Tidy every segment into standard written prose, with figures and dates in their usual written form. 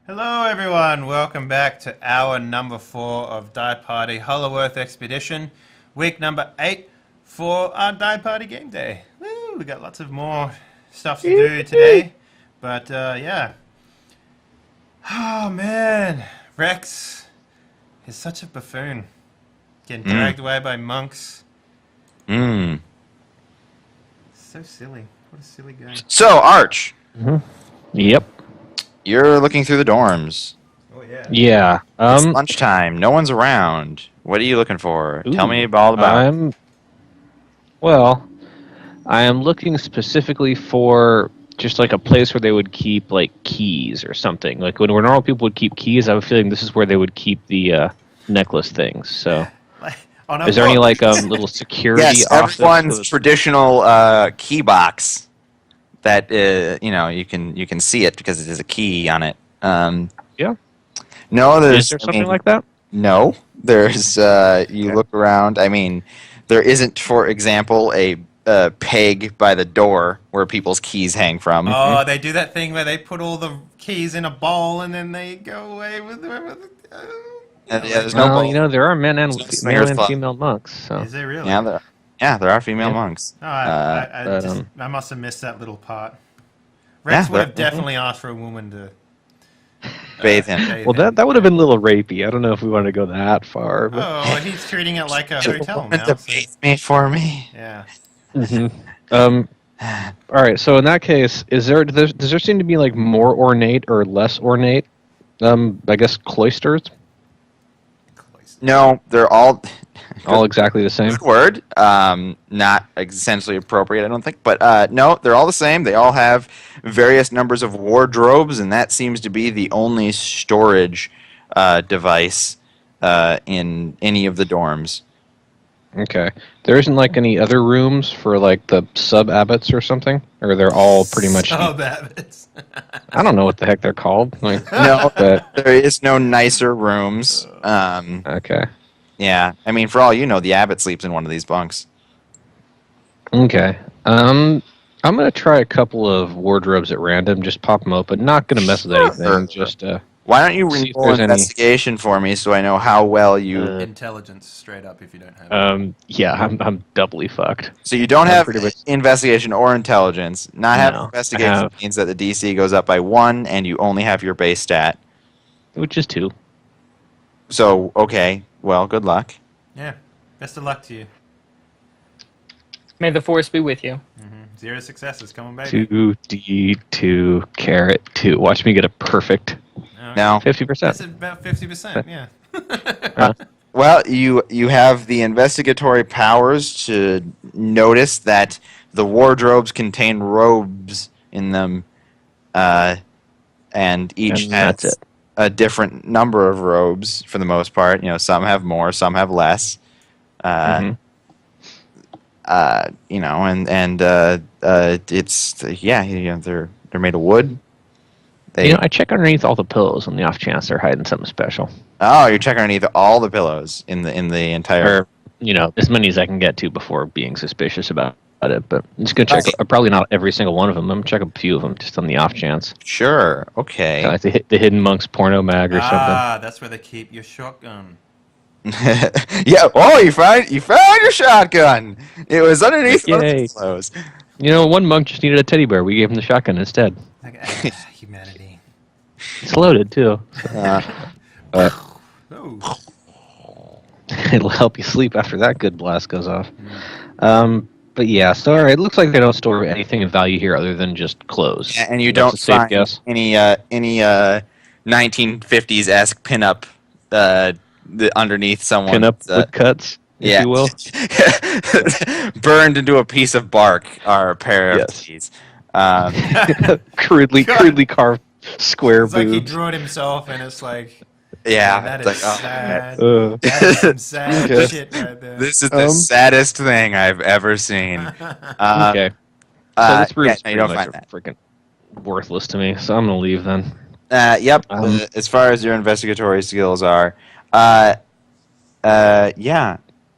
Hello, everyone. Welcome back to hour number 4 of Die Party Hollow Earth Expedition, week number 8 for our Die Party game day. Woo, we got lots of more stuff to do today, but yeah. Oh man, Rex is such a buffoon, getting dragged away by monks. Mm. So silly. What a silly game. So, Arch, Yep. you're looking through the dorms. Oh yeah. Yeah. It's lunchtime. No one's around. What are you looking for? Tell me Ooh, all about it. well, I am looking specifically for just like a place where they would keep like keys or something. Like when normal people would keep keys, I have a feeling this is where they would keep the necklace things. So, On a is there any book. like little security Yes, office? everyone's traditional key box that you can see it because it has a key on it. Yeah. No, there's Is there something like that? No, there's you look around. I mean, there isn't, for example, a peg by the door where people's keys hang from. Oh, they do that thing where they put all the keys in a bowl and then they go away with them. Yeah, there's no Well, bowl. there are male and swingers club. female monks. So Is there really? There are female Yeah. monks. Oh, but, I must have missed that little part. Rex Yeah, would have but- definitely asked for a woman to Bathe him. well, that would have been a little rapey. I don't know if we want to go that far. But, Oh, he's treating it like a hotel now. To So, bathe me for me. yeah. All right. So in that case, does there seem to be like more ornate or less ornate? I guess cloisters, No, they're all all exactly the same. good word. Not essentially appropriate, I don't think. But no, they're all the same. They all have various numbers of wardrobes, and that seems to be the only storage device in any of the dorms. Okay. There isn't like any other rooms for like the sub abbots or something, or they're all pretty much. Oh, Babbitts. I don't know what the heck they're called. Like, No, but there is no nicer rooms. okay. Yeah, I mean, for all you know, the abbot sleeps in one of these bunks. Okay. I'm gonna try a couple of wardrobes at random. Just pop them open. Not gonna mess with anything. Sure. Just Why don't you See if roll there's any- investigation for me so I know how well you... Intelligence, straight up, if you don't have it. yeah. I'm doubly fucked. So you don't I'm have pretty much- investigation or intelligence. Not having No, I investigation have- means that the DC goes up by 1 and you only have your base stat. Which is 2. So, okay, well, good luck. Yeah. Best of luck to you. May the force be with you. 0 successes. Come on, baby. 2d2 caret 2. Watch me get a perfect Alright. Now, 50%. That's about 50%, yeah. well, you have the investigatory powers to notice that the wardrobes contain robes in them, and each And that's has it. a different number of robes for the most part. Some have more, some have less. Mhm. It's they're made of wood. I check underneath all the pillows on the off chance they're hiding something special. Oh, you're checking underneath all the pillows in the entire. Or, as many as I can get to before being suspicious about it. But I'm just going to check, Right. probably not every single one of them. I'm going to check a few of them just on the off chance. Sure. Okay. Like the Hidden Monks porno mag or something. Ah, that's where they keep your shotgun. Yeah. Oh, you found your shotgun. It was underneath one of Yay. the clothes. One monk just needed a teddy bear. We gave him the shotgun instead. Like, humanity. It's loaded, too. Oh. It'll help you sleep after that good blast goes off. But yeah, so all right, it looks like they don't store anything of value here other than just clothes. And you That's don't a safe find guess. any 1950s esque pinup underneath someone. Pin-up woodcuts, if you will. Burned into a piece of bark are a pair of Yes. these. crudely carved square It's like he boobs. drew it himself, and it's like, Yeah. that it's is like, oh, sad. Uh, That is some sad Okay. shit right there. this is the saddest thing I've ever seen. okay. So this room's yeah, no, pretty you don't much find that. freaking worthless to me, so I'm gonna leave then. Yep. Um, As far as your investigatory skills are, yeah.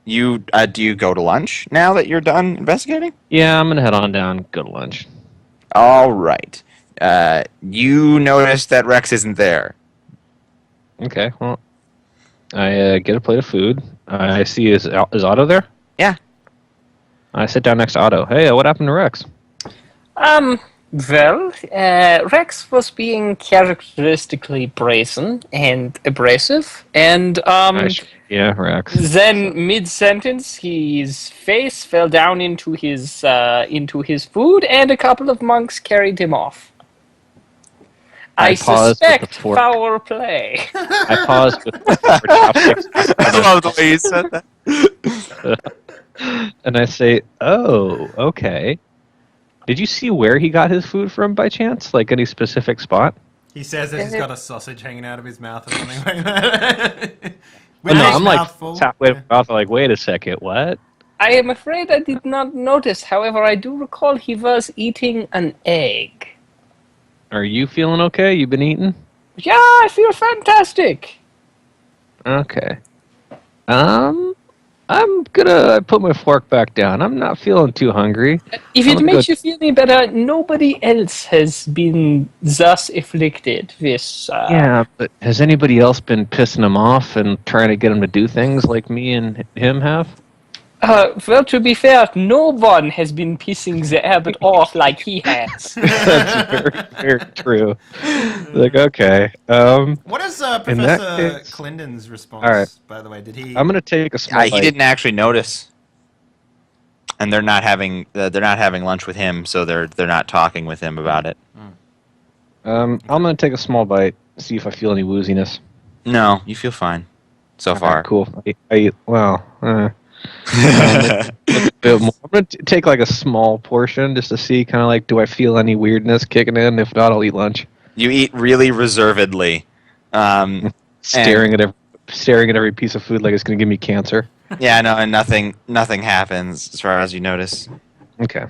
You do you go to lunch now that you're done investigating? Yeah, I'm gonna head on down, go to lunch. All right. You notice that Rex isn't there. Okay, well, I get a plate of food. I see is Otto there? Yeah. I sit down next to Otto. Hey, what happened to Rex? Well, Rex was being characteristically brazen and abrasive, and Yeah, Rex. then mid-sentence, his face fell down into his food, and a couple of monks carried him off. I paused with the suspect fork. foul play. I paused with chopsticks, I love the way you said that. and I say, "Oh, okay. Did you see where he got his food from by chance? Like any specific spot?" He says that he's got a sausage hanging out of his mouth or something like that. With Oh, no, his I'm like mouth full. halfway to my mouth. Like, wait a second, what? I am afraid I did not notice. However, I do recall he was eating an egg. Are you feeling okay? You been eating? Yeah, I feel fantastic. Okay. I'm gonna put my fork back down. I'm not feeling too hungry. If I'm it gonna makes go- you feel any better, nobody else has been thus afflicted with. Yeah, but has anybody else been pissing him off and trying to get him to do things like me and him have? Well, to be fair, no one has been pissing the abbot off like he has. That's very, very true. Like, okay. What is In that Professor case- Clinden's response, All right. by the way? Did he... I'm gonna take a small He bite. didn't actually notice, and they're not having lunch with him, so they're not talking with him about it. I'm gonna take a small bite, see if I feel any wooziness. No, you feel fine so All far. right, cool. I eat well. A bit more. I'm gonna take like a small portion just to see, kind of like, do I feel any weirdness kicking in? If not, I'll eat lunch. You eat really reservedly. Staring at every piece of food like it's gonna give me cancer. Yeah, no, and nothing happens as far as you notice. Okay.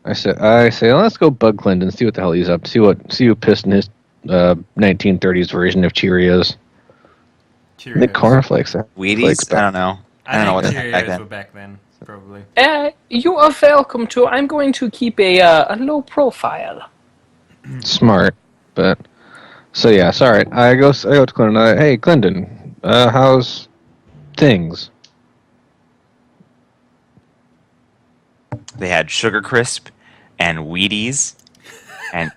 I say, let's go bug Clinton, see what the hell he's up. See who pissed in his 1930s version of Cheerios. Cheerios. The cornflakes. Wheaties? I don't know. I don't know what think the heck back Cheerios then. were back then, probably. You are welcome to. I'm going to keep a low profile. Smart, but so yeah. Sorry, I go to Clinton. Hey, Clinton, how's things? They had Sugar Crisp and Wheaties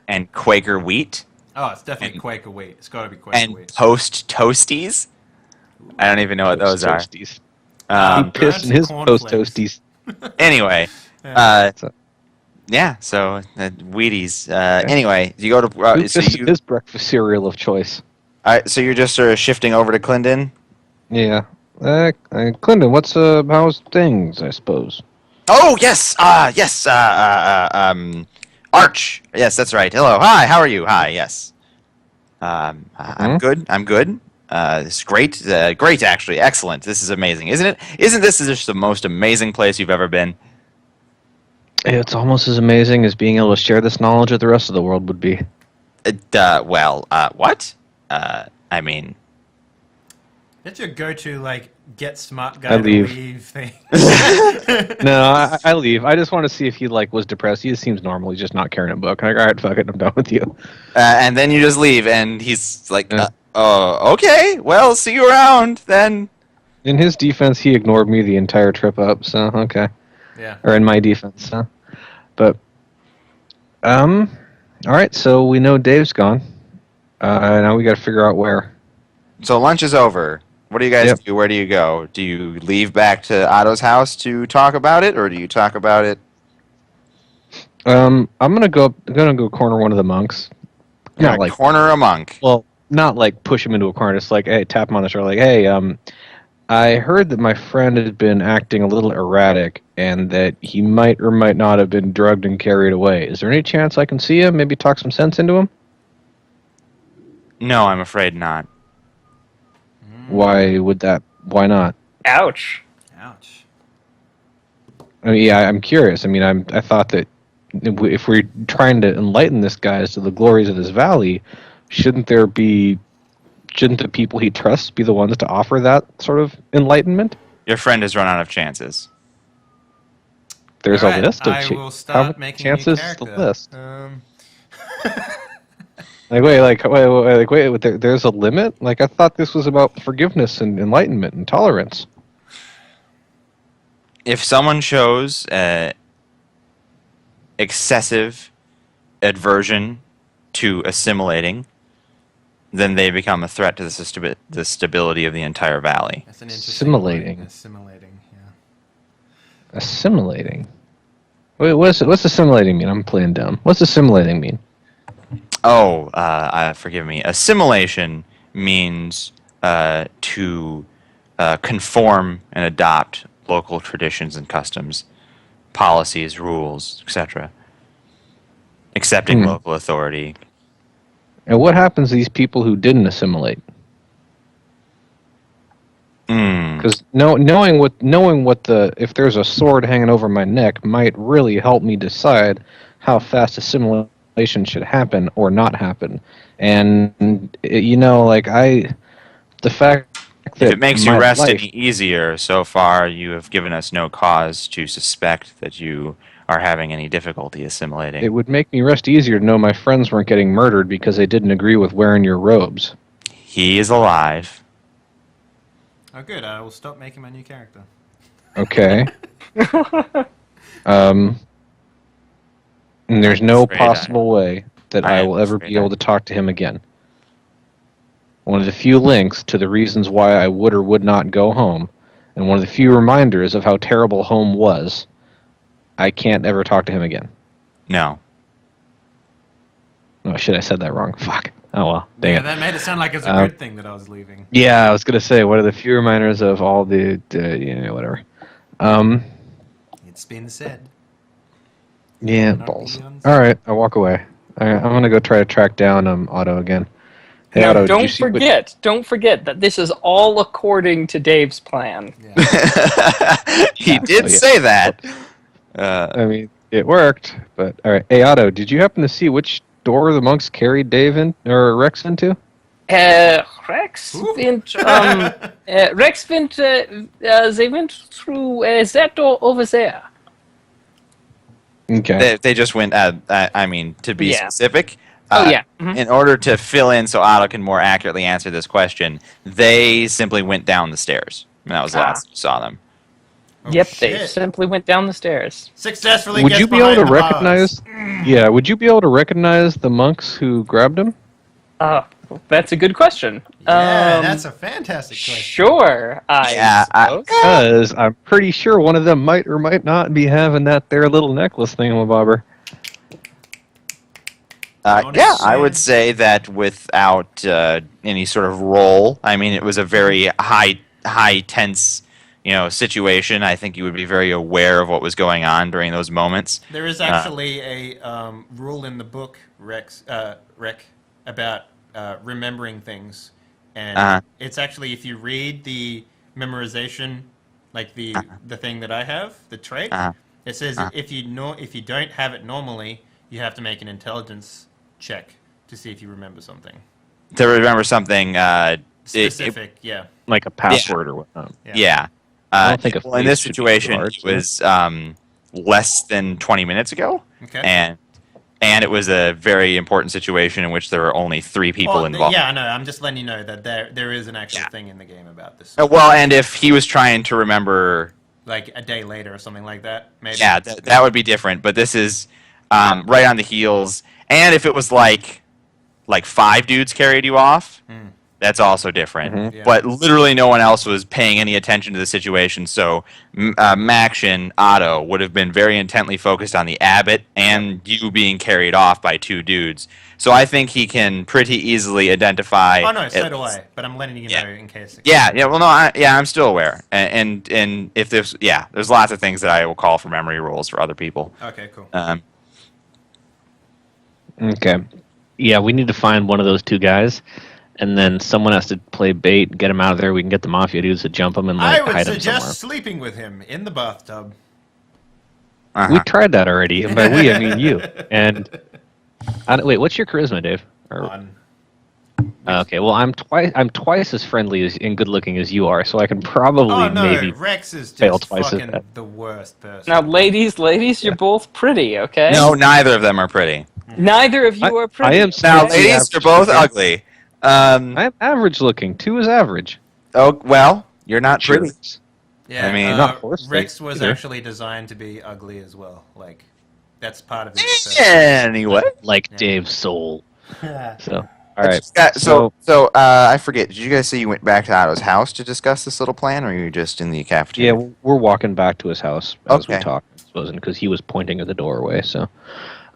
and Quaker Wheat Oh, it's definitely And- Quaker Wheat. It's got to be Quaker and Wheat. Toast Toasties. I don't even know what those are. Toasties. He Um, pissed in his cornflakes. toast toasties. anyway, Yeah. yeah. So Wheaties. Anyway, you go to Who so pissed in you his breakfast cereal of choice? so you're just sort of shifting over to Clinton. Yeah. Clinton, how's things? I suppose. Oh yes, yes. Arch. Yes, that's right. Hello. Hi. How are you? Hi. Yes. I'm good. I'm good. It's great. Great, actually. Excellent. This is amazing, isn't it? Isn't this just the most amazing place you've ever been? It's almost as amazing as being able to share this knowledge with the rest of the world would be. What? I mean, That's your go-to, like, get smart I guy to leave. leave thing. No, I leave. I just want to see if he was depressed. He just seems normal. He's just not carrying a book. Like, all right, fuck it, I'm done with you. and then you just leave, and he's like, Yeah. okay, well, see you around then. In his defense, he ignored me the entire trip up. So okay, Yeah. or in my defense, but all right. So we know Dave's gone. Now we got to figure out where. So lunch is over. What do you guys Yep. do? Where do you go? Do you leave back to Otto's house to talk about it, or do you talk about it? I'm gonna go corner one of the monks. You're Not gonna like corner a monk. Well, not like push him into a corner. It's like, hey, tap him on the shoulder. Like, hey, I heard that my friend had been acting a little erratic and that he might or might not have been drugged and carried away. Is there any chance I can see him? Maybe talk some sense into him? No, I'm afraid not. Why not? Ouch. Ouch. I mean, yeah, I'm curious. I mean, I thought that if we're trying to enlighten this guy as to the glories of this valley, shouldn't the people he trusts be the ones to offer that sort of enlightenment? Your friend has run out of chances. There's Alright, a list of I will how start many making chances a is new the character. list? Wait, there's a limit? Like, I thought this was about forgiveness and enlightenment and tolerance. If someone shows excessive aversion to assimilating, then they become a threat to the stability of the entire valley. That's an interesting Assimilating. word. Assimilating, yeah. Assimilating? Wait, what's assimilating mean? I'm playing dumb. What's assimilating mean? Oh, forgive me. Assimilation means to conform and adopt local traditions and customs, policies, rules, etc. Accepting local authority. And what happens to these people who didn't assimilate? Because knowing what if there's a sword hanging over my neck might really help me decide how fast assimilation should happen or not happen. And the fact that If it makes you my rest life- any easier, so far you have given us no cause to suspect that you are having any difficulty assimilating. it would make me rest easier to know my friends weren't getting murdered because they didn't agree with wearing your robes. He is alive. Oh, good. I will stop making my new character. Okay. And there's no afraid possible way that I I am will ever afraid be able to talk to him again. One of the few links to the reasons why I would or would not go home, and one of the few reminders of how terrible home was, I can't ever talk to him again. No. Oh shit, I said that wrong. Fuck. Oh well, dang Yeah, it. that made it sound like it's a good thing that I was leaving. Yeah, I was gonna say, what are the few reminders of all the, whatever. It's been said. Yeah, Not balls. really on- Alright, I walk away. I'm gonna go try to track down Otto again. Hey, Now, Otto, did you don't see what- don't forget that this is all according to Dave's plan. Yeah. He did Oh, yeah. say that. I mean, it worked, but alright. Hey, Otto, did you happen to see which door the monks carried Dave in, or Rex into? Rex Ooh. went, Rex went, they went through that door over there. Okay. They just went, I mean, to be Yeah. specific, Oh, yeah. Mhm. in order to fill in so Otto can more accurately answer this question, they simply went down the stairs. And that was the last you saw them. Oh, Yep, they shit. simply went down the stairs. Successfully Would gets you be able to behind the bars. recognize? Yeah, would you be able to recognize the monks who grabbed him? That's a good question. Yeah, that's a fantastic question. Sure, Yeah, suppose. Because I'm pretty sure one of them might or might not be having that there little necklace thingamabobber. Yeah, I would say that without any sort of roll, I mean, it was a very high tense, situation. I think you would be very aware of what was going on during those moments. There is actually a rule in the book, Rec, about remembering things, and it's actually, if you read the memorization, like the thing that I have, the trait, it says if you don't have it normally, you have to make an intelligence check to see if you remember something To remember something specific. Yeah. Like a password or whatnot. Yeah. I don't think a well, in this face should be situation, too hard, it was less than 20 minutes ago, Okay. and it was a very important situation in which there were only 3 people involved. Yeah, I know. I'm just letting you know that there is an actual thing in the game about this. Well, and if he was trying to remember, Like a day later or something like that, maybe. yeah, that would be different. But this is right on the heels. And if it was like 5 dudes carried you off, that's also different. Mhm. Yeah. But literally no one else was paying any attention to the situation. So Maction, Otto would have been very intently focused on the abbot and you being carried off by 2 dudes. So I think he can pretty easily identify. Oh no, so do I. But I'm letting you know in case. Yeah. Well, no. I'm still aware. And if there's lots of things that I will call for memory rules for other people. Okay, cool. Okay. Yeah, we need to find one of those 2 guys, and then someone has to play bait, get him out of there. We can get the mafia dudes to jump him and I would hide him suggest somewhere. sleeping with him in the bathtub. We tried that already, and by we I mean you. And wait, what's your charisma, Dave? On. Okay, well I'm twice as friendly and good looking as you are, so I can probably Oh no, maybe. Rex is fail just twice as fucking bad. the worst person. Now, ladies, you're both pretty, okay? No, neither of them are pretty. Neither of you are pretty. I am Now, Pretty ladies, average, they're both okay. ugly. I'm average looking. 2 is average. Oh, well, you're not pretty. Jerks. Yeah, I mean- Not forced Rex to was either. actually designed to be ugly as well. Like, that's part of his. Anyway. Like Yeah. Dave's soul. Yeah. So, all right. So, I forget. Did you guys say you went back to Otto's house to discuss this little plan, or were you just in the Yeah, cafeteria? we're walking back to his house as we Okay. talk. Wasn't because he was pointing at the doorway. So,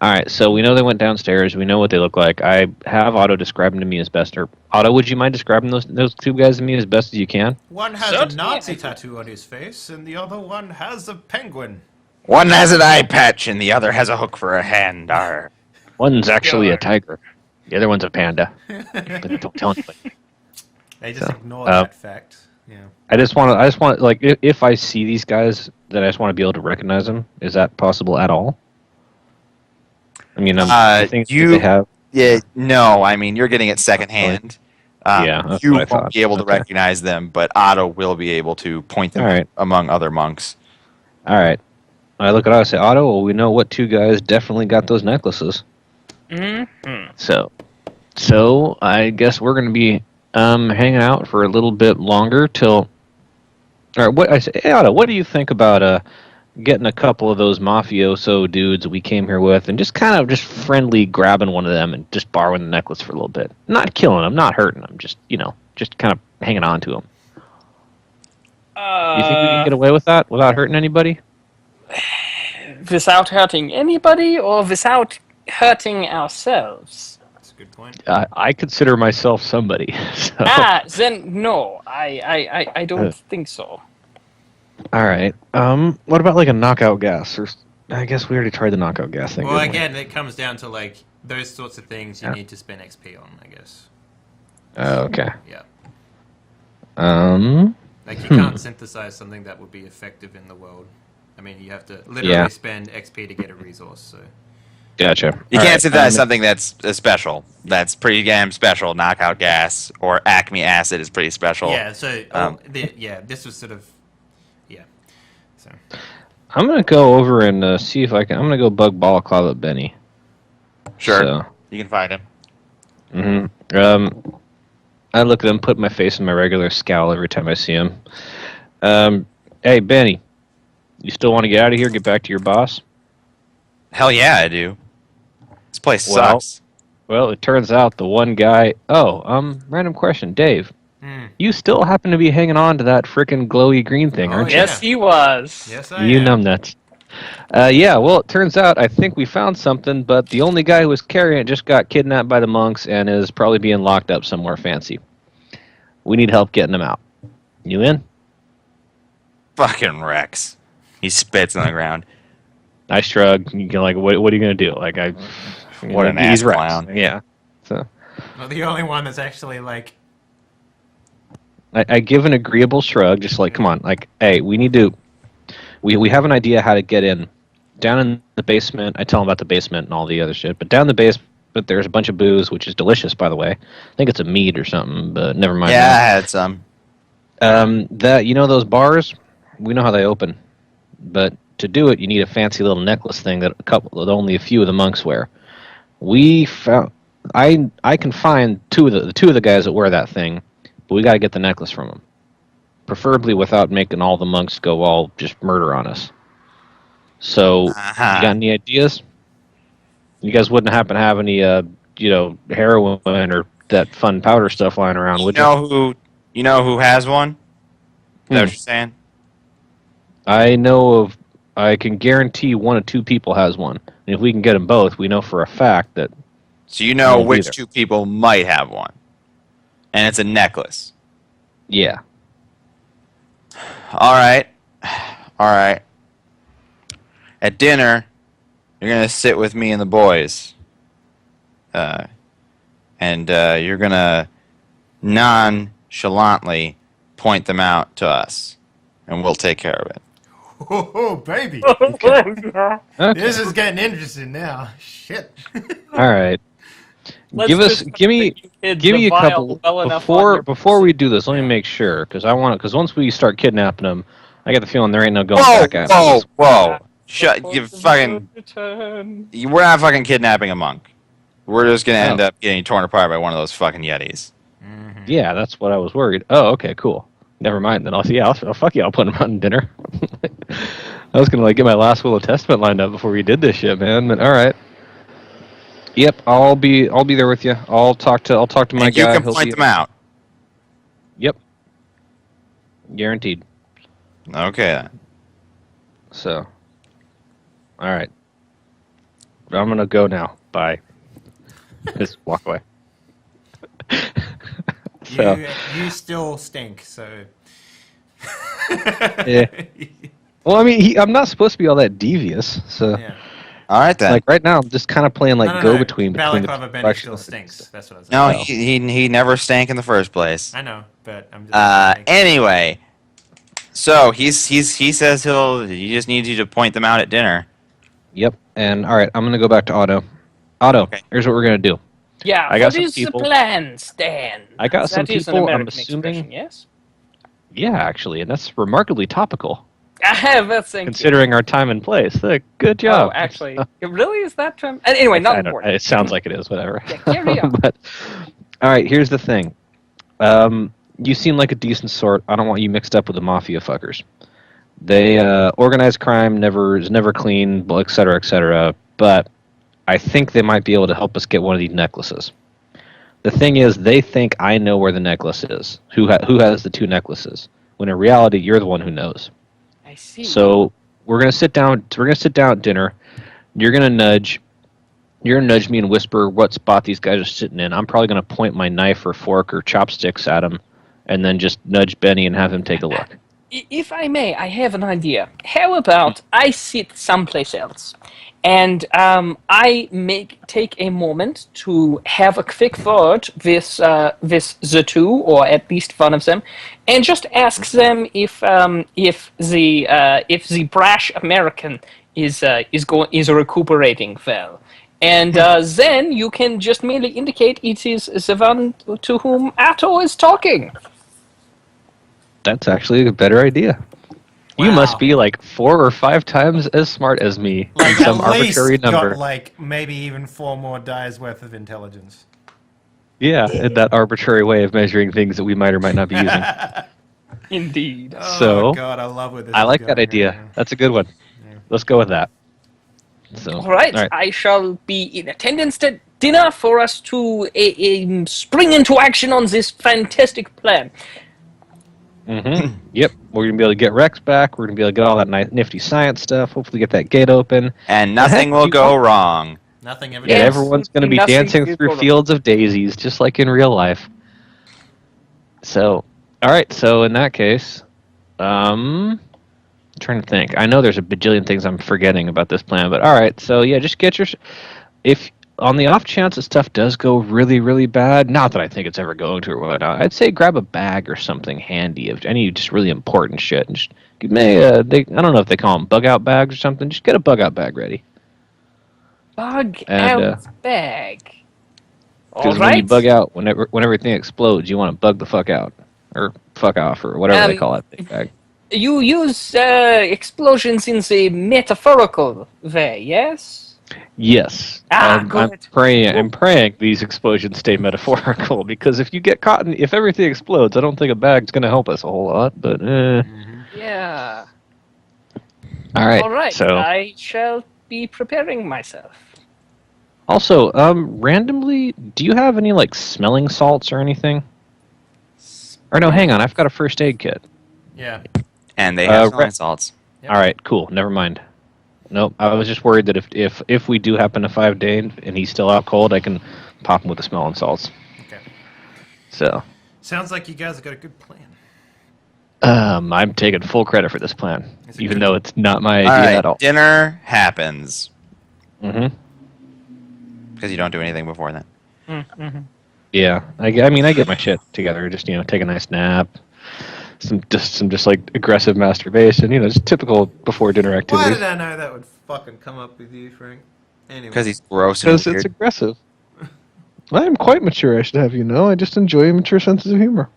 all right. So we know they went downstairs. We know what they look like. I have Otto describe them to me as best. Or Otto, would you mind describing those 2 guys to me as best as you can? One has Certainly, a Nazi I can. tattoo on his face, and the other one has a penguin. One has an eye patch, and the other has a hook for a hand. Arr. One's actually a God. tiger. The other one's a panda. But don't tell anybody. They just So, ignore that fact. Yeah. I just want like if I see these guys, then I just want to be able to recognize them. Is that possible at all? I mean, I think they have. Yeah, no, I mean, you're getting it secondhand. Yeah, that's you what I won't thought. be able to Okay. recognize them, but Otto will be able to point them All right. among other monks. All right. I look at Otto and say, Otto, well, we know what 2 guys definitely got those necklaces. Mm-hmm. So I guess we're going to be hanging out for a little bit longer till. All right. What I say, hey, Otto, what do you think about getting a couple of those mafioso dudes we came here with, and just kind of just friendly grabbing one of them and just borrowing the necklace for a little bit, not killing them, not hurting them, just just kind of hanging on to them. You think we can get away with that without hurting anybody? Without hurting anybody, or without hurting ourselves? That's a good point. I consider myself somebody. So. Then no, I don't think so. All right. What about like a knockout gas? Or I guess we already tried the knockout gas thing. Well, didn't we? again, it comes down to like those sorts of things you Yeah. need to spend XP on, I guess. Okay. Yeah. Like you Hmm. can't synthesize something that would be effective in the world. I mean, you have to literally Yeah. spend XP to get a resource. So Gotcha. You All can't right, synthesize something that's special. That's pretty damn special. Knockout gas or Acme acid is pretty special. yeah. So this was sort of So I'm gonna go over and see if I can. I'm gonna go bug Balaclava at Benny. Sure. So, You can find him. I look at him, put my face in my regular scowl every time I see him. Hey, Benny, you still want to get out of here? Get back to your boss? Hell yeah, I do. This place Well- sucks. Well, it turns out the one guy. Oh, random question, Dave. You still happen to be hanging on to that frickin' glowy green thing, Oh, aren't yeah. Yes, he was. yes, I you? You am. numbnuts. Yeah, well, it turns out I think we found something, but the only guy who was carrying it just got kidnapped by the monks and is probably being locked up somewhere fancy. We need help getting him out. You in? Fucking Rex. He spits on the ground. I shrug. You go like, what are you gonna do? Like What an he's ass Rex. clown. Yeah. So Well, the only one that's actually like I give an agreeable shrug, just like, come on, like, hey, we need to. We have an idea how to get in. Down in the basement, I tell him about the basement and all the other shit. But down in the basement, there's a bunch of booze, which is delicious, by the way. I think it's a mead or something, but never mind. Yeah, I had some. That those bars, we know how they open, but to do it, you need a fancy little necklace thing that only a few of the monks wear. We found. I can find two of the guys that wear that thing, but we got to get the necklace from them, preferably without making all the monks go all just murder on us. So, you got any ideas? You guys wouldn't happen to have any, heroin or that fun powder stuff lying around, would you? You know who has one? Is that what Hmm. you're saying? I can guarantee 1 or 2 people has one. And if we can get them both, we know for a fact that. So you know Won't be which there. 2 people might have one. And it's a necklace. Yeah. All right. At dinner, you're going to sit with me and the boys. And you're going to nonchalantly point them out to us. And we'll take care of it. oh baby, Okay. this is getting interesting now. Shit. All right. Let's give just me hid give the me a vial couple well enough on your before we person. do this. Let me make sure because once we start kidnapping them, I get the feeling there ain't no going Whoa, back at whoa, us. whoa. Shut you fucking. Return. We're not fucking kidnapping a monk. We're just gonna end Oh. up getting torn apart by one of those fucking yetis. Yeah, that's what I was worried. Oh, okay, cool. Never mind. Then I'll fuck you. I'll put him out in dinner. I was gonna like get my last will of testament lined up before we did this shit, man. But all right. Yep, I'll be there with you. I'll talk to my And guy. you can He'll point be- them out. Yep. Guaranteed. Okay then. So. All right. I'm gonna go now. Bye. Just walk away. So. You still stink, so. Yeah. Well, I mean, I'm not supposed to be all that devious, so Yeah. All right then. like right now, I'm just kind of playing like No, go no. between the Balaclava Benny directions still and stinks. stuff. That's what I was no, saying. he never stank in the first place. I know, but I'm just. Anyway, so he says he just needs you to point them out at dinner. Yep. And all right, I'm gonna go back to Otto. Otto, Okay. here's what we're gonna do. Yeah, I got what some is people- the plan, Stan? I got some That is an people, I'm American assuming- expression, yes? Yeah, actually, and that's remarkably topical Well, thank considering our time and place. Good you. job. Oh, actually, it really is that term? Anyway, not I don't- important. It sounds like it is. Whatever. Yeah, carry on. But all right, here's the thing. You seem like a decent sort. I don't want you mixed up with the mafia fuckers. They organized crime is never clean, et cetera, et cetera. But I think they might be able to help us get one of these necklaces. The thing is, they think I know where the necklace is. Who has the two necklaces? When in reality, you're the one who knows. I see. So we're gonna sit down. We're gonna sit down at dinner. You're gonna nudge me and whisper what spot these guys are sitting in. I'm probably gonna point my knife or fork or chopsticks at them, and then just nudge Benny and have him take a look. If I may, I have an idea. How about I sit someplace else, and I take a moment to have a quick word with the two, or at least one of them, and just ask them if the brash American is recuperating well. And then you can just merely indicate it is the one to whom Atto is talking. That's actually a better idea. You Wow. must be like 4 or 5 times as smart as me in some at least arbitrary number. got like maybe even 4 more dies worth of intelligence. Yeah, in that arbitrary way of measuring things that we might or might not be using. Indeed. Oh So, God, I love where this I is like that going idea. right now. That's a good one. Let's go with that. So, All right, I shall be in attendance at dinner for us to spring into action on this fantastic plan. Yep, we're gonna be able to get Rex back. We're gonna be able to get all that nice, nifty science stuff. Hopefully, get that gate open. And nothing heck will you go want? wrong. Nothing ever And Yes. does. everyone's gonna be Nothing dancing will through go wrong. fields of daisies, just like in real life. So, all right. So in that case, I'm trying to think. I know there's a bajillion things I'm forgetting about this plan, but all right. So yeah, just get your. If on the off chance that stuff does go really, really bad, not that I think it's ever going to or whatnot, I'd say grab a bag or something handy of any just really important shit. And just I don't know if they call them bug out bags or something. Just get a bug out bag ready. Bug And, out bag. All Because when you right. bug out, when everything explodes, you want to bug the fuck out. Or fuck off, or whatever they call that big bag. You use explosions in the metaphorical way, yes? Yes. Ah, I'm good. praying these explosions stay metaphorical, because if you get caught if everything explodes, I don't think a bag's going to help us a whole lot, but Yeah. all right. All right. So I shall be preparing myself. also, randomly, do you have any like smelling salts or anything? Or no, hang on, I've got a first aid kit. Yeah. And they have Right. salts. Yep. All right, cool. Never mind. Nope. I was just worried that if we do happen to 5 Dane and he's still out cold, I can pop him with the smelling salts. Okay. So, Sounds like you guys have got a good plan. I'm taking full credit for this plan, Is it even good? though it's not my All idea right, at all. dinner happens Mm-hmm. because you don't do anything before that. Yeah. I mean, I get my shit together. Just take a nice nap. Some like aggressive masturbation. Just typical before dinner Why activities. did I know that would fucking come up with you, Frank? Anyway. Because he's gross and Because weird. it's aggressive. I am quite mature, I should have you know. I just enjoy mature senses of humor.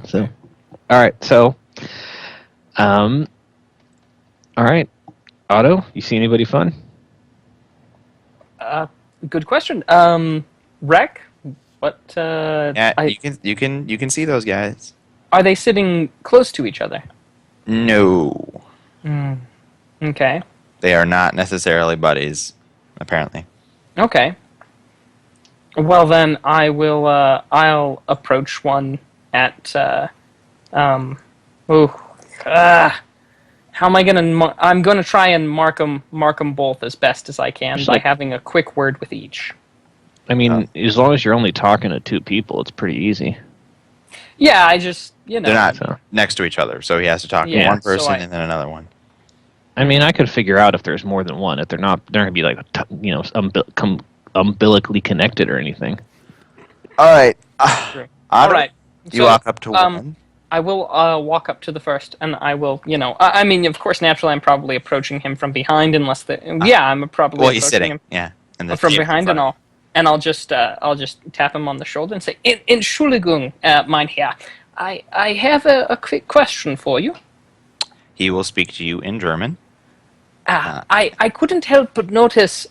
So, all right. So, all right. Otto, you see anybody fun? Good question. Rec, what? Yeah, you can see those guys. Are they sitting close to each other? No, Okay. they are not necessarily buddies. Apparently. Okay. Well then, I will. I'll approach one at. How am I gonna? I'm gonna try and mark them both as best as I can Just by like- having a quick word with each. I mean, as long as you're only talking to two people, it's pretty easy. Yeah, I just They're not So- next to each other, so he has to talk to Yeah, one so person I- and then another one. I mean, I could figure out if there's more than one. If they're not gonna be like, umbilically connected or anything. All right. Sure. Otto, All right. You So, walk up to one. I will walk up to the first, and I will, I mean, of course, naturally, I'm probably approaching him from behind, unless I'm probably Well, he's approaching sitting. him Yeah. And the from table in behind front and of all. And I'll just tap him on the shoulder and say, Entschuldigung, mein Herr, I have a quick question for you. him. He will speak to you in German. I couldn't help but notice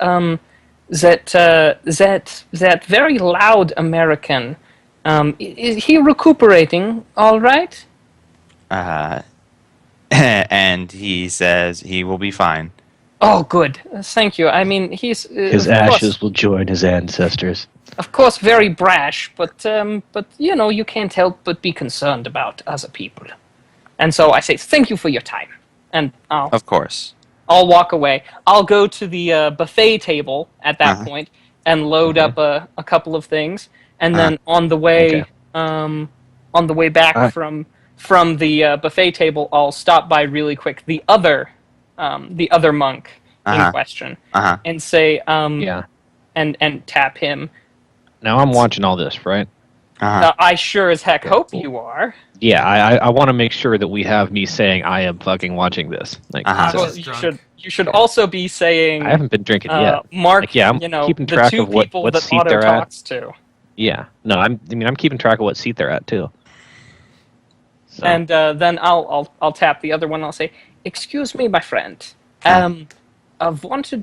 that very loud American. Is he recuperating all right? And he says he will be fine. Oh, good. Thank you. I mean, he's His of course- ashes will join his ancestors. Of course, very brash, but you can't help but be concerned about other people. And so I say, thank you for your time, and Of course. I'll walk away. I'll go to the buffet table at that point and load up a couple of things, and then on the way back Alright. from the buffet table, I'll stop by really quick the other monk in question and say Yeah. and tap him. Now I'm watching all this, right? I sure as heck hope cool. you are. Yeah, I want to make sure that we have me saying I am fucking watching this. Like, Well, Just drunk. you should also be saying I haven't been drinking yet. Mark. Like, yeah, I'm keeping the track two of what people what that seat Otto they're at. talks to. Yeah, no, I'm keeping track of what seat they're at too. So, And then I'll tap the other one. I'll say, "Excuse me, my friend. I've wanted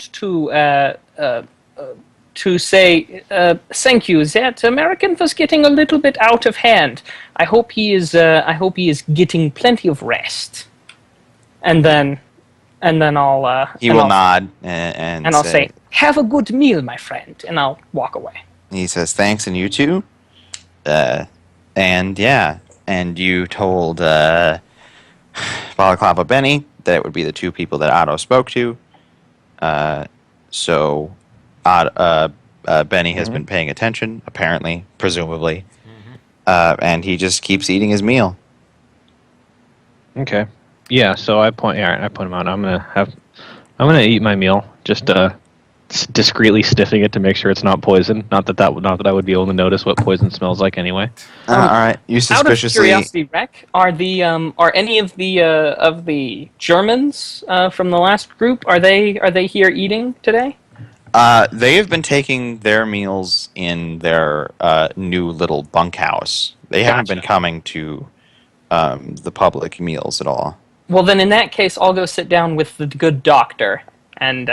to say thank you. That American was getting a little bit out of hand. I hope he is getting plenty of rest." And then I'll He will nod and I'll say, "Have a good meal, my friend," and I'll walk away. He says, thanks, and you too. And yeah, and you told Balaclava Benny that it would be the two people that Otto spoke to. So Benny has been paying attention, apparently, presumably. And he just keeps eating his meal. okay, yeah. So I point him out. I'm gonna eat my meal. Just discreetly sniffing it to make sure it's not poison. Not that I would be able to notice what poison smells like anyway. All right, you Out of suspiciously. curiosity, Rec, are any of the Germans from the last group are they here eating today? They have been taking their meals in their new little bunkhouse. They haven't been Gotcha. coming to the public meals at all. Well, then in that case, I'll go sit down with the good doctor and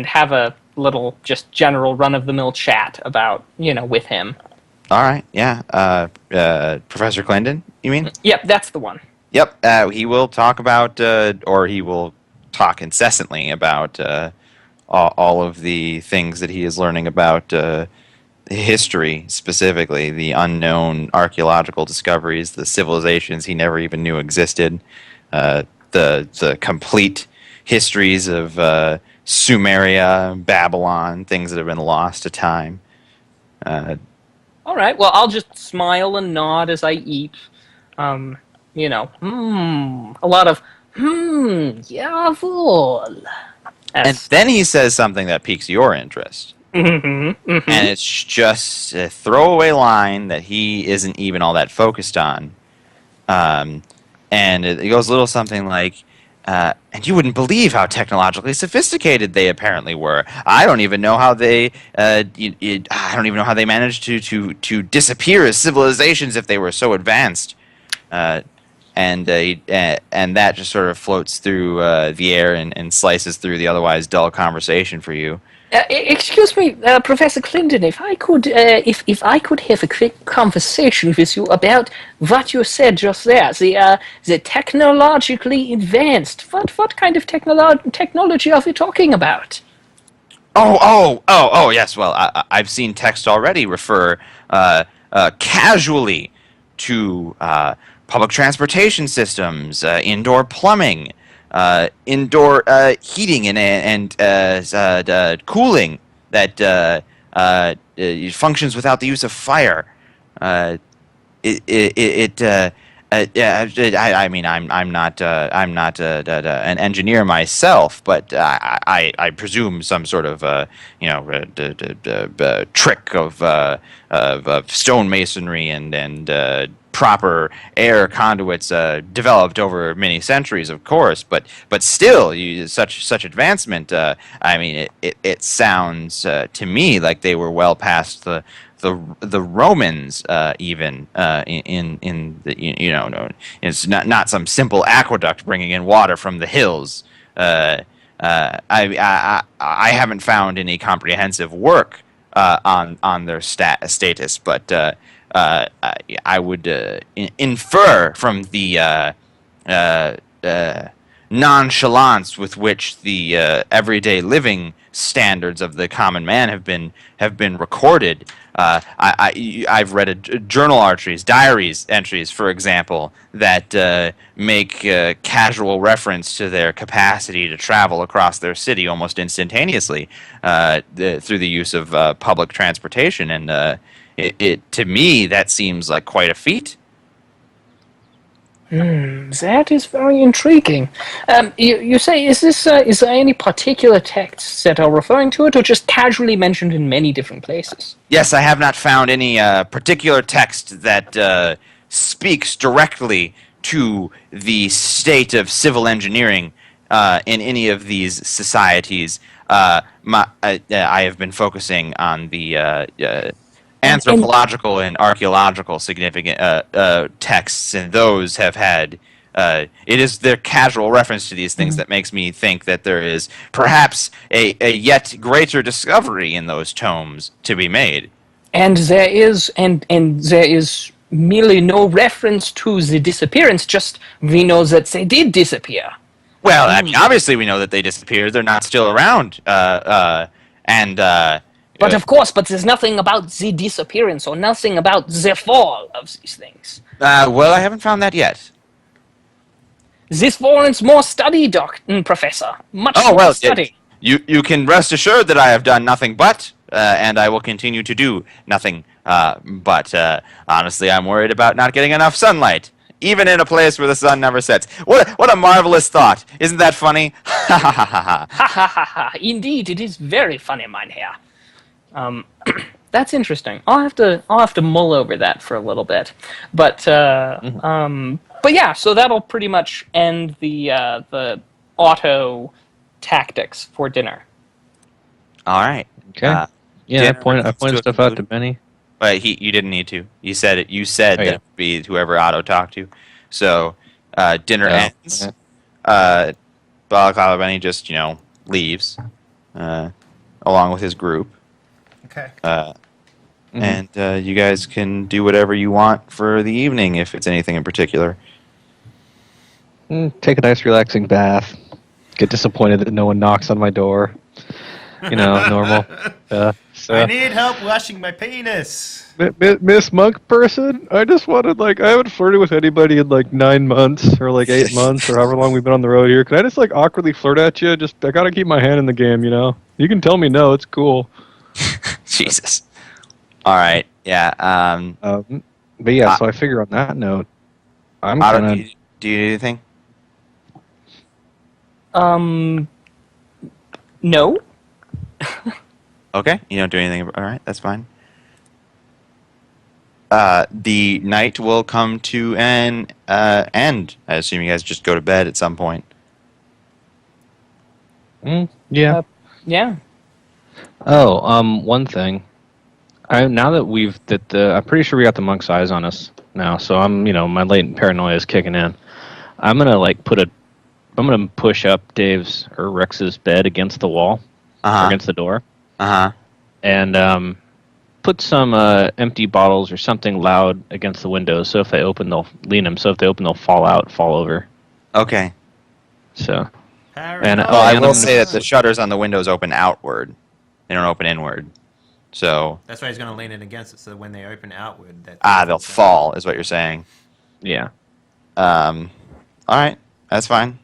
have a little just general run of the mill chat about with him. All right, yeah. Professor Clendon, you mean? Yep, that's the one. Yep. He will talk about, or he will talk incessantly about all of the things that he is learning about history, specifically the unknown archaeological discoveries, the civilizations he never even knew existed, the complete histories of Sumeria, Babylon, things that have been lost to time. All right. Well, I'll just smile and nod as I eat. A lot of jawohl. And then he says something that piques your interest. And And it's just a throwaway line that he isn't even all that focused on. And it goes a little something like, and you wouldn't believe how technologically sophisticated they apparently were. I don't even know how they, I don't even know how they managed to disappear as civilizations if they were so advanced. And and that just sort of floats through the air and slices through the otherwise dull conversation for you. Excuse me, Professor Clinton. If I could, if I could have a quick conversation with you about what you said just there, the technologically advanced. What kind of technology are we talking about? Oh, yes. Well, I've seen text already refer casually to public transportation systems, indoor plumbing, indoor heating and cooling that functions without the use of fire. I mean, I'm not an engineer myself, but I presume some sort of trick of stonemasonry and proper air conduits developed over many centuries, of course. But still, such advancement. I mean, it sounds to me like they were well past the Romans, even in the it's not some simple aqueduct bringing in water from the hills. I haven't found any comprehensive work on their status, but I would infer from the nonchalance with which the everyday living standards of the common man have been recorded. I've read journal diaries entries, for example, that make casual reference to their capacity to travel across their city almost instantaneously through the use of public transportation, and it to me that seems like quite a feat. That is very intriguing. You say, is there any particular texts that are referring to it, or just casually mentioned in many different places? Yes, I have not found any particular text that speaks directly to the state of civil engineering in any of these societies. I have been focusing on the anthropological and archaeological significant texts, and those have had it is their casual reference to these things that makes me think that there is perhaps a yet greater discovery in those tomes to be made. And there is merely no reference to the disappearance, just we know that they did disappear. Well, I mean, obviously we know that they disappeared. They're not still around. But of course, there's nothing about the disappearance or nothing about the fall of these things. Well, I haven't found that yet. This warrants more study, Professor. Much more study. You can rest assured that I have done nothing but, and I will continue to do nothing but. Honestly, I'm worried about not getting enough sunlight, even in a place where the sun never sets. What a marvelous thought! Isn't that funny? Ha ha ha ha ha ha ha ha! Indeed, it is very funny, mein Herr. That's interesting. I'll have to mull over that for a little bit, but yeah. So that'll pretty much end the auto tactics for dinner. All right. Okay. I pointed stuff out to Benny. But you didn't need to. You said it. You said that it would be whoever Otto talked to. So dinner ends. Okay. Balaclava Benny just leaves along with his group. Okay. And you guys can do whatever you want for the evening, if it's anything in particular. Take a nice relaxing bath. Get disappointed that no one knocks on my door. Normal. I need help washing my penis. Miss Monk person, I just wanted, I haven't flirted with anybody in 9 months or 8 months or however long we've been on the road here. Can I just awkwardly flirt at you? I gotta keep my hand in the game, You can tell me no, it's cool. Jesus. All right. Yeah. But yeah, so I figure on that note, I'm Otto, gonna. do you do anything? No. Okay, you don't do anything. All right, that's fine. The night will come to an end. I assume you guys just go to bed at some point. Yeah. Yeah. Oh, one thing. Now that I'm pretty sure we got the monk's eyes on us now, so my latent paranoia is kicking in. I'm gonna I'm gonna push up Dave's or Rex's bed against the wall, or Uh-huh. against the door, Uh-huh. and put some empty bottles or something loud against the windows. So if they open, they'll lean them. So if they open, they'll fall over. Okay. So Paranoia. Oh, Well, I and will I'm- say that the shutters on the windows open outward. They don't open inward. So, That's why he's going to lean it against it, so when they open outward, that they'll fall, is what you're saying. yeah, All right. That's fine.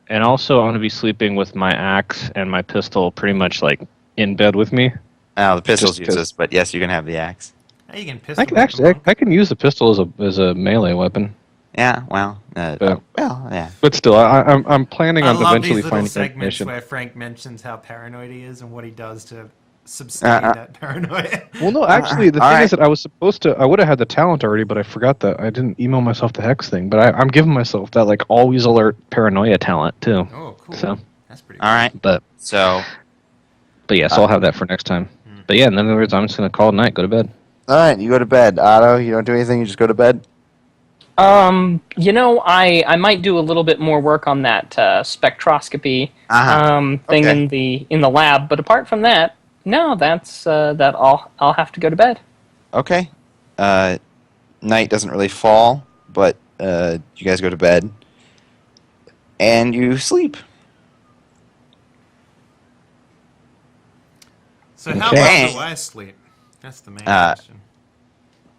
and also I'm gonna be sleeping with my axe and my pistol pretty much like in bed with me. Now, the pistol's Just 'cause- useless, but yes, you can have the axe. Hey, you can pistol I can whip actually, them, I can use the pistol as a melee weapon, Yeah, well, But- yeah. but still, I'm planning I on love eventually these little finding segments ignition. where Frank mentions how paranoid he is and what he does to sustain that paranoia. Well, no, actually, the all thing right. is that I would have had the talent already, but I forgot that I didn't email myself the hex thing. But I'm giving myself that like always alert Paranoia talent too. Oh, cool. So, That's pretty All right. but So, yeah, so I'll have that for next time. But yeah, in other words, I'm just gonna call it night, go to bed. all right, you go to bed. Otto, you don't do anything. You just go to bed. I might do a little bit more work on that spectroscopy Uh-huh. thing Okay. in the lab, but apart from that, no, that's that I'll have to go to bed. Okay. Night doesn't really fall, but you guys go to bed. And you sleep. So how Okay. well do I sleep? That's the main Uh, question.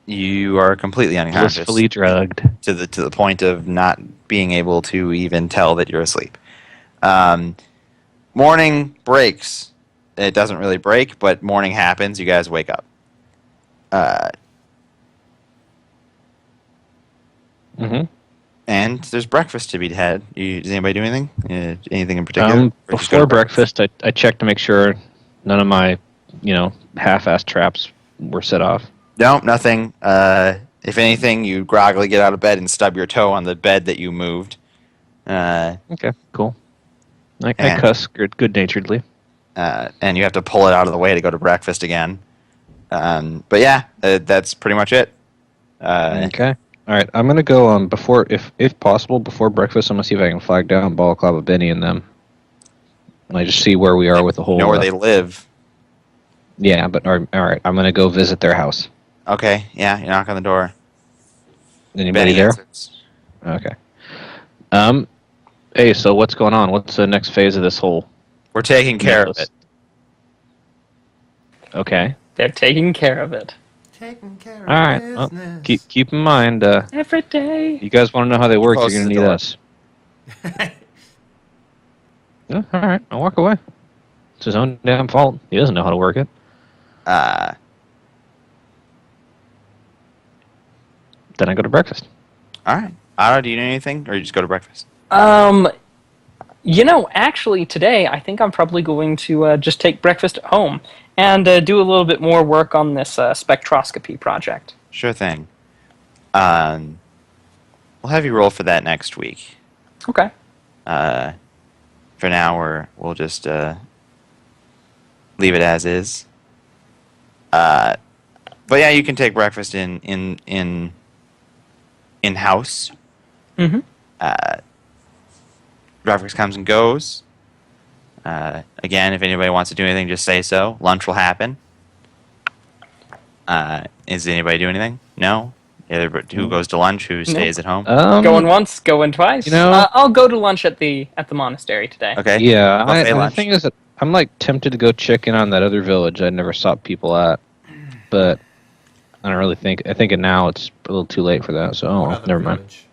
You are completely unconscious Blissfully drugged. to the point of not being able to even tell that you're asleep. Morning breaks. It doesn't really break, but morning happens. You guys wake up. Mm-hmm. And there's breakfast to be had. Does anybody do anything? Anything in particular? Or just go Before to breakfast, I checked to make sure none of my, half-assed traps were set off. Nope, nothing. If anything, you groggily get out of bed and stub your toe on the bed that you moved. Okay, cool. I And- cuss good-naturedly. And you have to pull it out of the way to go to breakfast again. But yeah, that's pretty much it. Okay. All right, I'm gonna go before, if possible, before breakfast. I'm gonna see if I can flag down Balaclava Benny and them. And I just see where we are with the whole. Know where they live. Yeah, but all right, I'm gonna go visit their house. Okay, yeah, you knock on the door. Anybody Benny there? answers. Okay. Hey, so what's going on? What's the next phase of this whole? We're taking care of it. Okay. They're taking care of it Taking care of All right. Well, business. keep in mind, every day. you guys want to know how they work, Close you're gonna the need door. us. Yeah, all right, I'll walk away. It's his own damn fault. He doesn't know how to work it. Then I go to breakfast. All right. Otto, do you do anything, or you just go to breakfast? Actually, today I think I'm probably going to just take breakfast at home and do a little bit more work on this spectroscopy project. Sure thing. We'll have you roll for that next week. Okay. For now, we'll just leave it as is. But yeah, you can take breakfast in house. Mm-hmm. Breakfast comes and goes. Again, if anybody wants to do anything, just say so. Lunch will happen. Is anybody doing anything? No. Who goes to lunch? Who stays at home? Going once, going twice. you know- I'll go to lunch at the monastery today. Okay. Yeah, Buffet the lunch. thing is that I'm like tempted to go check in on that other village I never saw people at, but I don't really think. I think now it's a little too late for that. So What other never mind. village?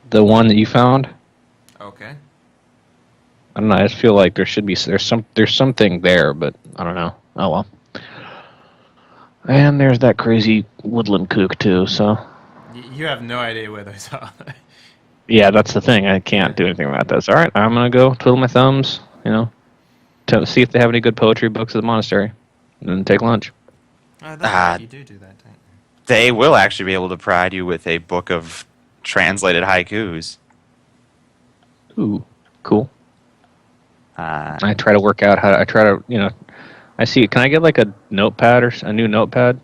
The one that you found, Okay. I don't know. I just feel like there's something there, but I don't know. Oh well. And there's that crazy woodland kook too. So You have no idea where those are. yeah, that's the thing. I can't do anything about this. All right, I'm gonna go twiddle my thumbs. To see if they have any good poetry books at the monastery, and then take lunch. Oh, that's right. You do that, don't you? They will actually be able to provide you with a book of translated haikus. Ooh, cool. Uh, I try to work out how I try to, I see. Can I get like a notepad or a new notepad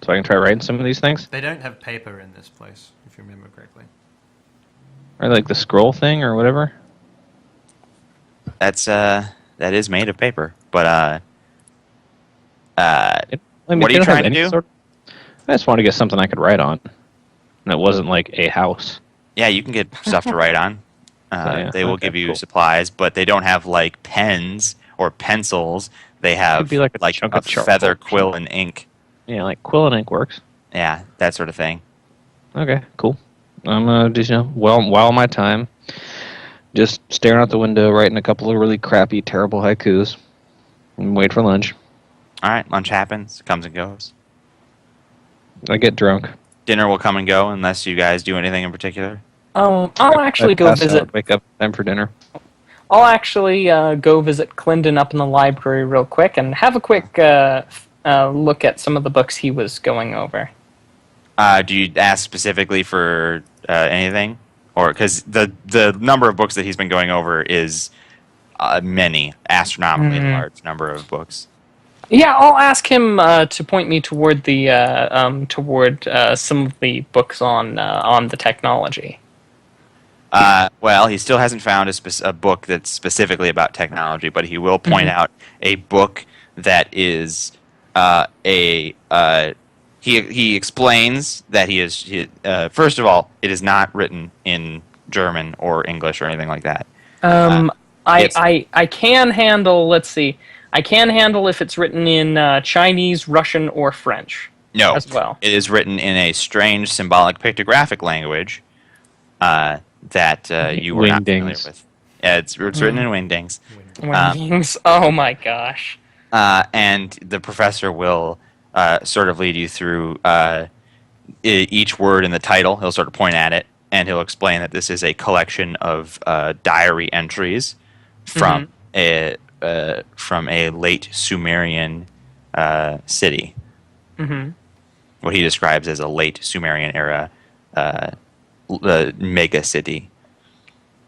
so I can try writing some of these things? They don't have paper in this place, if you remember correctly. Or like the scroll thing or whatever? That is made of paper. But I mean, what are they you don't have trying to any do? I just want to get something I could write on. And it wasn't like a house. Yeah, you can get stuff to write on. Yeah, They will okay, give you cool. supplies, but they don't have like pens or pencils. They have be like a chunk a of charcoal feather or quill and ink. Yeah, like quill and ink works. Yeah, that sort of thing. Okay, cool. I'm just while my time, just staring out the window, writing a couple of really crappy, terrible haikus, and wait for lunch. All right, lunch happens, comes and goes. I get drunk. Dinner will come and go unless you guys do anything in particular. I'll actually I go pass visit. out, wake up, time for dinner. I'll actually go visit Clinton up in the library real quick and have a quick look at some of the books he was going over. Do you ask specifically for anything, or because the number of books that he's been going over is many, astronomically large number of books. Yeah, I'll ask him to point me toward the some of the books on the technology. Well, he still hasn't found a book that's specifically about technology, but he will point out a book that is he explains that first of all, it is not written in German or English or anything like that. I can handle. Let's see. I can handle if it's written in Chinese, Russian, or French. No, as well. It is written in a strange symbolic pictographic language that you were not familiar Wingdings. with. Yeah, it's written in Wingdings. Wingdings. Oh my gosh. And the professor will sort of lead you through each word in the title. He'll sort of point at it, and he'll explain that this is a collection of diary entries from a late Sumerian city. Mm-hmm. What he describes as a late Sumerian era mega city.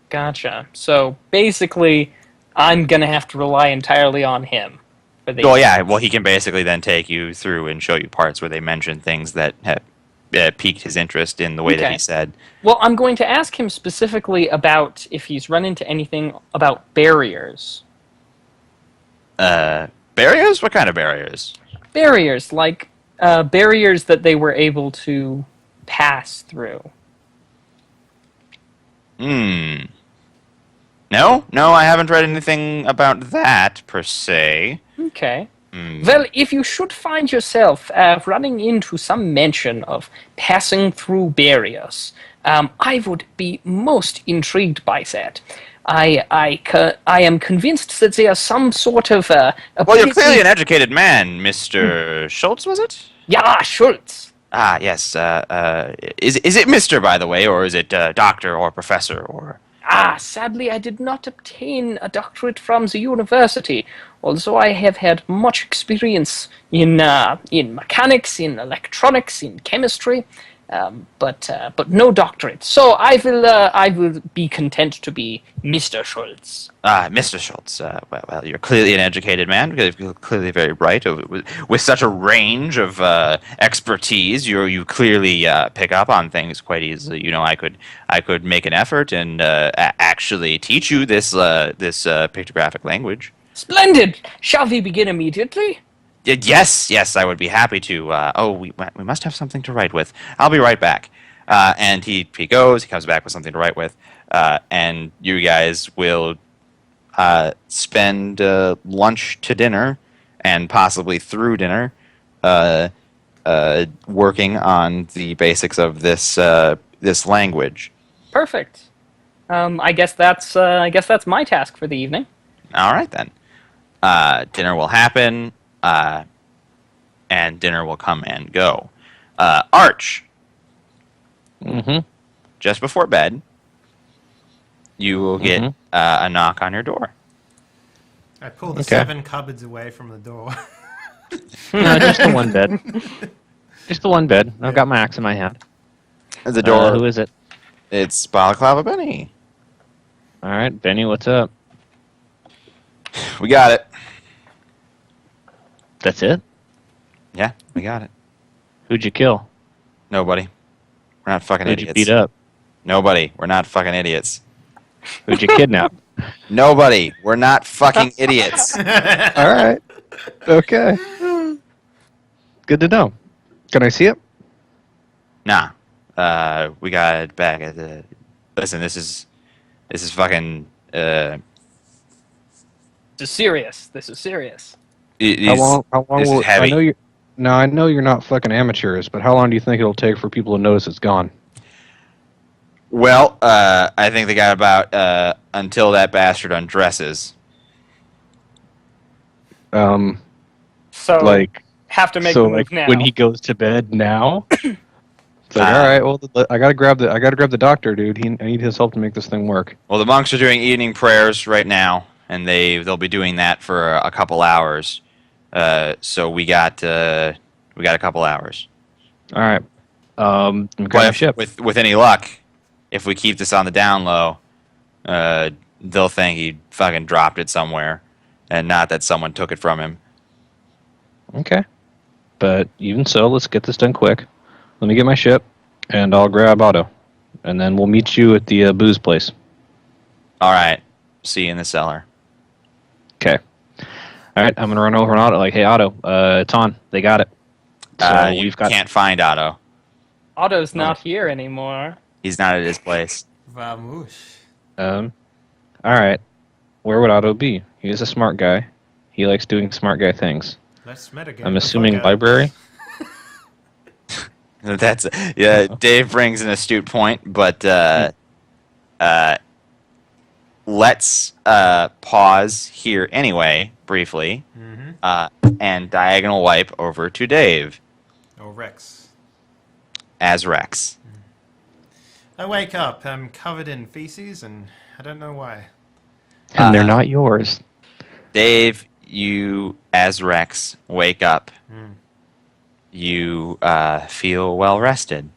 Gotcha. So basically, I'm gonna have to rely entirely on him for the. Well, yeah. Well, he can basically then take you through and show you parts where they mention things that have piqued his interest in the way that Okay. he said. Well, I'm going to ask him specifically about if he's run into anything about barriers. Barriers? What kind of barriers? Barriers, like barriers that they were able to pass through. No, I haven't read anything about that per se. Okay. Well, if you should find yourself running into some mention of passing through barriers, I would be most intrigued by that. I am convinced that there's some sort of Well, you're clearly an educated man, Mr. Schultz, was it? Yeah, Schultz. Ah, yes. Is it Mr., by the way, or is it doctor or professor or... Sadly, I did not obtain a doctorate from the university, although I have had much experience in mechanics, in electronics, in chemistry, but no doctorate. So I will be content to be Mr. Schultz. Mr. Schultz, well, you're clearly an educated man, because you're clearly very bright. With such a range of expertise, you clearly pick up on things quite easily. You know, I could make an effort and actually teach you this pictographic language. Splendid! Shall we begin immediately? Yes, I would be happy to. We must have something to write with. I'll be right back. And he goes. He comes back with something to write with. And you guys will spend lunch to dinner, and possibly through dinner, working on the basics of this language. Perfect. I guess that's my task for the evening. All right then. Dinner will happen. And dinner will come and go. Arch. Mm-hmm. Just before bed, you will get a knock on your door. I pull the Okay. 7 cupboards away from the door. No, just the one bed. Just the one bed. I've got my axe in my hand. The door. Who is it? It's Balaclava Benny. All right, Benny, what's up? We got it. That's it? Yeah, we got it. Who'd you kill? Nobody. We're not fucking Who'd you idiots. beat up? Nobody. We're not fucking idiots. Who'd you kidnap? Nobody. We're not fucking idiots. All right. Okay. Good to know. Can I see it? Nah. We got it back at the. Listen, this is fucking. This is serious. This is serious. How long? How long this is will? heavy. I know you. No, I know you're not fucking amateurs, but how long do you think it'll take for people to notice it's gone? Well, I think they got about until that bastard undresses. So Like, have to make so the move like now. when he goes to bed now. It's like, Uh, all right, well, I gotta grab the doctor, dude. I need his help to make this thing work. Well, the monks are doing evening prayers right now, and they'll be doing that for a couple hours. So we got a couple hours. All right. Grab my But ship. with any luck, if we keep this on the down low, they'll think he fucking dropped it somewhere, and not that someone took it from him. Okay. But even so, let's get this done quick. Let me get my ship, and I'll grab Otto, and then we'll meet you at the booze place. All right. See you in the cellar. Okay. All right, I'm gonna run over and Otto. Like, hey, Otto, it's on. They got it. So You we've got. can't find Otto. Otto's not here anymore. He's not at his place. Vamoosh. All right. Where would Otto be? He's a smart guy. He likes doing smart guy things. Let's metagame. I'm the assuming fuck out of library. That's yeah. Dave brings an astute point, but let's pause here anyway, briefly, and diagonal wipe over to Dave this. Or Rex. as Rex. I wake up. I'm covered in feces, and I don't know why. And they're not yours. Dave, you as Rex wake up. You feel well rested.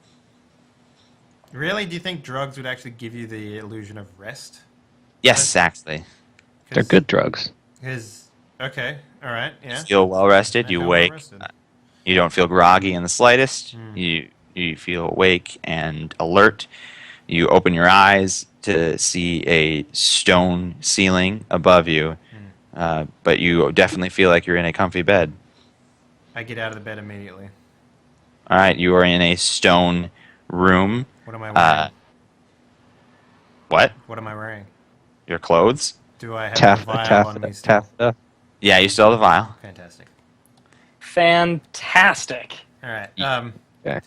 Really? Do you think drugs would actually give you the illusion of rest? Yes, actually. They're good drugs. Because, okay, all right, yeah. You feel well rested. I You feel wake. well-rested. You don't feel groggy in the slightest. You feel awake and alert. You open your eyes to see a stone ceiling above you, but you definitely feel like you're in a comfy bed. I get out of the bed immediately. All right, you are in a stone room. What am I wearing? What? What am I wearing? Your clothes? Do I have a vial on me still? Taffeta. Yeah, you still have the vial. Fantastic. Fantastic. All right. Okay.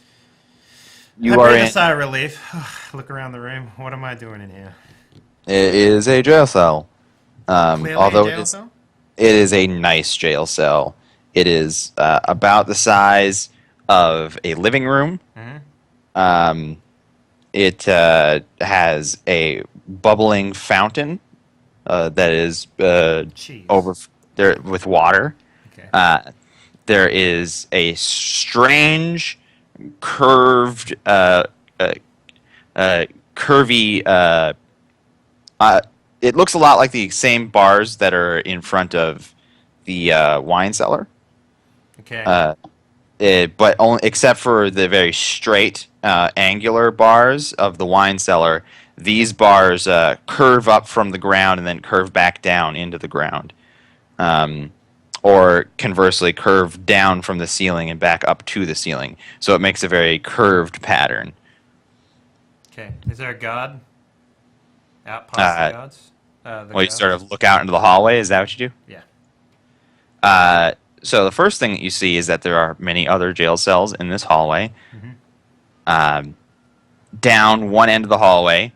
You I are breathe in. a sigh of relief. Look around the room. What am I doing in here? It is a jail cell. Clearly Although a jail it cell? is a nice jail cell. It is about the size of a living room. It has a bubbling fountain that is Cheese. over there with water. Okay. There is a strange, curved, curvy. It looks a lot like the same bars that are in front of the wine cellar. Okay. But only except for the very straight, angular bars of the wine cellar, these bars curve up from the ground and then curve back down into the ground, or conversely, curve down from the ceiling and back up to the ceiling. So it makes a very curved pattern. Okay. Is there a guard? Out past the guards? The Well, you guards? sort of look out into the hallway. Is that what you do? Yeah. So the first thing that you see is that there are many other jail cells in this hallway. Down one end of the hallway,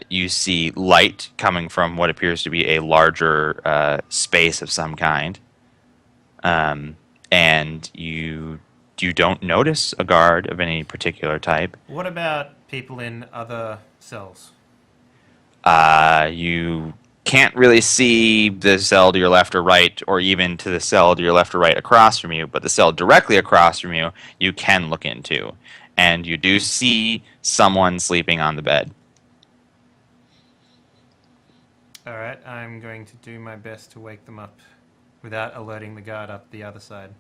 you see light coming from what appears to be a larger space of some kind. And you don't notice a guard of any particular type. What about people in other cells? You can't really see the cell to your left or right, or even to the cell to your left or right across from you, but the cell directly across from you, you can look into. And you do see someone sleeping on the bed. All right. I'm going to do my best to wake them up without alerting the guard up the other side.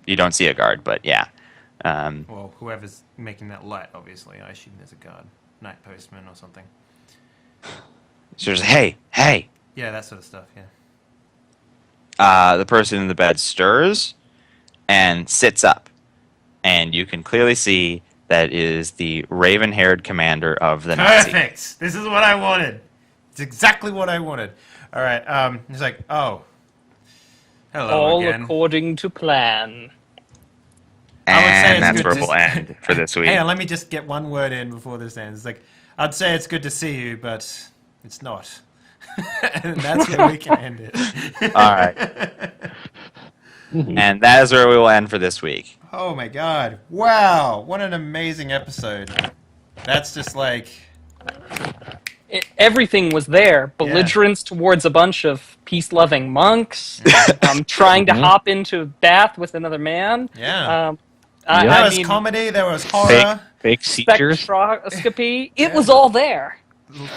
You don't see a guard, but yeah. Well, whoever's making that light, obviously. I assume there's a guard. night postman or something. So just, hey, hey. Yeah, that sort of stuff. Yeah. The person in the bed stirs and sits up, and you can clearly see that is the raven-haired commander of the Nazi. Perfect. This is what I wanted. It's exactly what I wanted. All right. He's like, oh, hello All again. according to plan. I would say And it's that's good where to we'll end for this week. Hang on, let me just get one word in before this ends. It's like, I'd say it's good to see you, but it's not. And that's where we can end it. All right. And that is where we will end for this week. Oh my god. Wow. What an amazing episode. That's just like... Everything was there. Belligerence towards a bunch of peace-loving monks. Trying to hop into bath with another man. Yeah. I There was mean, comedy, there was horror. Fake seizures. spectroscopy. It was all there.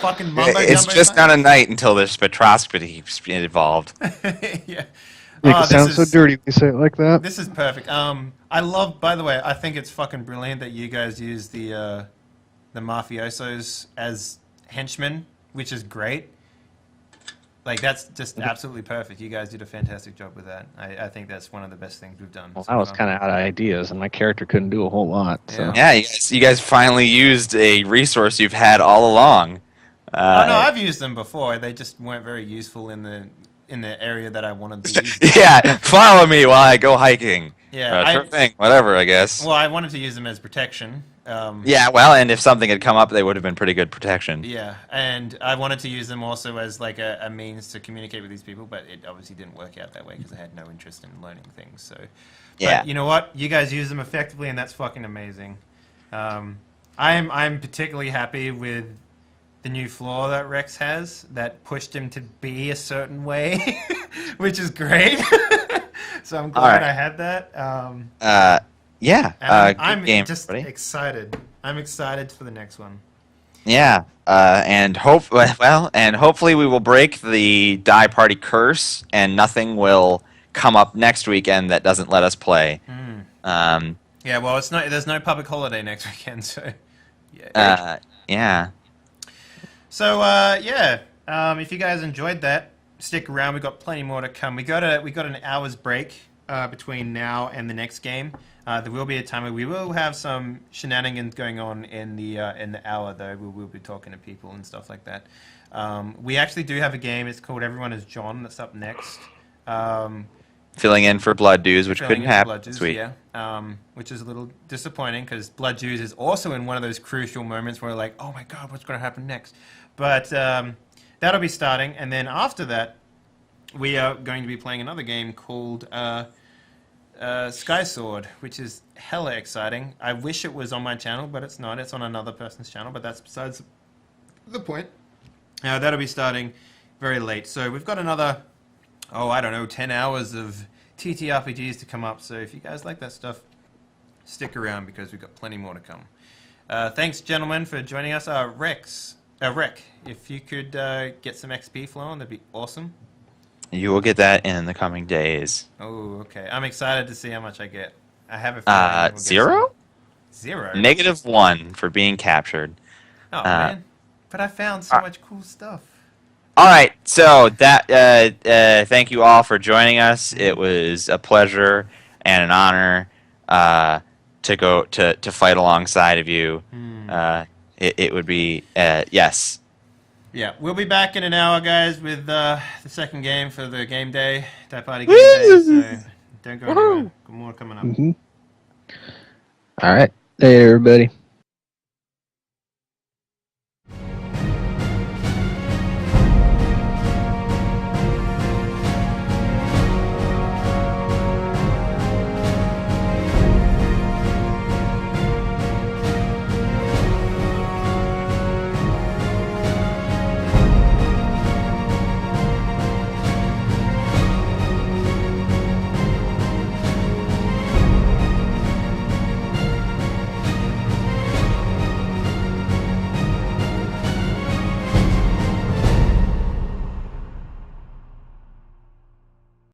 Fucking mumbo It's jumbo just stuff. not a night until there's spectroscopy involved. Yeah. Make Oh, it this sound so is- dirty when you say it like that. This is perfect. I love. By the way, I think it's fucking brilliant that you guys use the mafiosos as henchmen, which is great. Like that's just absolutely perfect. You guys did a fantastic job with that. I think that's one of the best things we've done. Well, so I was far. kind of out of ideas, and my character couldn't do a whole lot. So. Yeah. Yeah, you guys finally used a resource you've had all along. Oh no, I've used them before. They just weren't very useful in the area that I wanted to use them. Yeah, follow me while I go hiking. Yeah, Sure thing, whatever, I guess. Well, I wanted to use them as protection. Yeah, well, and if something had come up, they would have been pretty good protection. Yeah, and I wanted to use them also as like a means to communicate with these people, but it obviously didn't work out that way because I had no interest in learning things. So, Yeah. But you know what? You guys use them effectively, and that's fucking amazing. I'm particularly happy with the new flaw that Rex has that pushed him to be a certain way, which is great. So I'm glad right. I had that. Yeah, And good I'm game, just everybody. excited. I'm excited for the next one. Yeah, and hopefully we will break the Die Party curse, and nothing will come up next weekend that doesn't let us play. Yeah, well, it's not. There's no public holiday next weekend, so yeah. Yeah. So yeah, if you guys enjoyed that, stick around. We got plenty more to come. We got an hour's break between now and the next game. There will be a time where we will have some shenanigans going on in the hour, though. We will be talking to people and stuff like that. We actually do have a game. It's called Everyone is John. That's up next. Filling in for Blood Dues, which Filling couldn't in for happen Blood this Juice, week. yeah. Which is a little disappointing because Blood Juice is also in one of those crucial moments where we're like, oh my god, what's going to happen next? But that'll be starting, and then after that, we are going to be playing another game called Sky Sword, which is hella exciting. I wish it was on my channel, but it's not. It's on another person's channel, but that's besides the point. That'll be starting very late. So we've got another, 10 hours of TTRPGs to come up. So if you guys like that stuff, stick around because we've got plenty more to come. Thanks, gentlemen, for joining us. Rec, if you could get some XP flowing, that'd be awesome. You will get that in the coming days. Oh, okay. I'm excited to see how much I get. I have a feeling we'll get 0? some. 0? -1 for being captured. Oh, man. But I found so much cool stuff. All right, so that thank you all for joining us. It was a pleasure and an honor to go to fight alongside of you. It would be yes. Yeah, we'll be back in an hour, guys, with the second game for the game day, Die Party game day. So don't go anywhere. More coming up. All right. Hey, everybody.